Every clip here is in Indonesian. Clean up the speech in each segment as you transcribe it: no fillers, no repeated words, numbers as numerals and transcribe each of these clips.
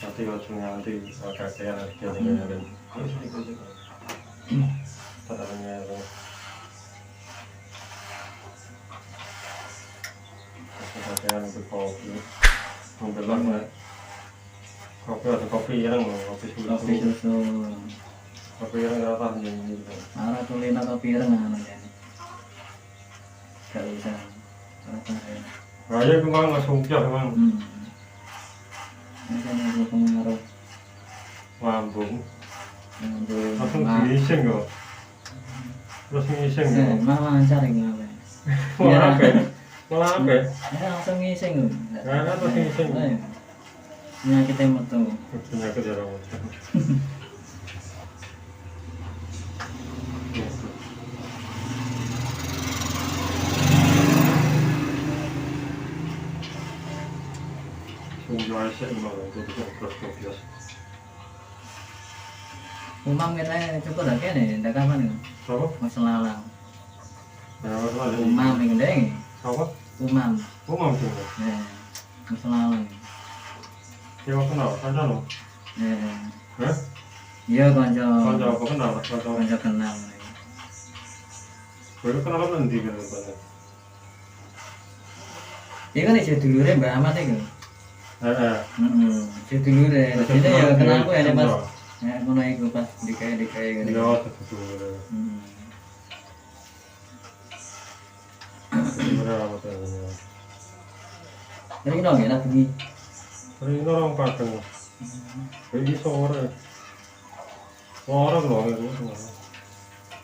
nanti nanti kakean dia dengerin tadanya kakean untuk kopi membelang kopi atau kopi yang kopi susu kopi yang rata ini arah tulen atau pirang namanya gak bisa rata ya aja kemarin nggak suka memang ini kan yang pengaruh lambung langsung ngising kok terus ngising malah lancar ini apa malah apa ya langsung ngising nah terus ngising penyakit yang metu penyakit ya orang jual sih malah itu terus kopias umam kita cukup lagi nih dah kapan nih apa masalah lang ya umam yang gede apa umam sih masalah lang ya kenal kanca lo iya kanca apa kenal kanca kenal baru kenal nanti kan banyak ini kan isi dulurnya Mbak Ahmad itu isi dulurnya jadi ya kenal aku ya pas ya aku naik pas dikai gini iya betul berapa tahun jadi dong ya lagi ini orang Padang ini sore orang loh ini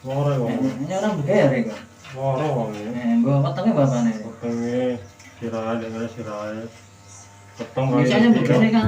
orang ini orang beker ya kok orang ini gua potongnya berapa nih potongnya sirah dengan sirah potong biasanya begini kan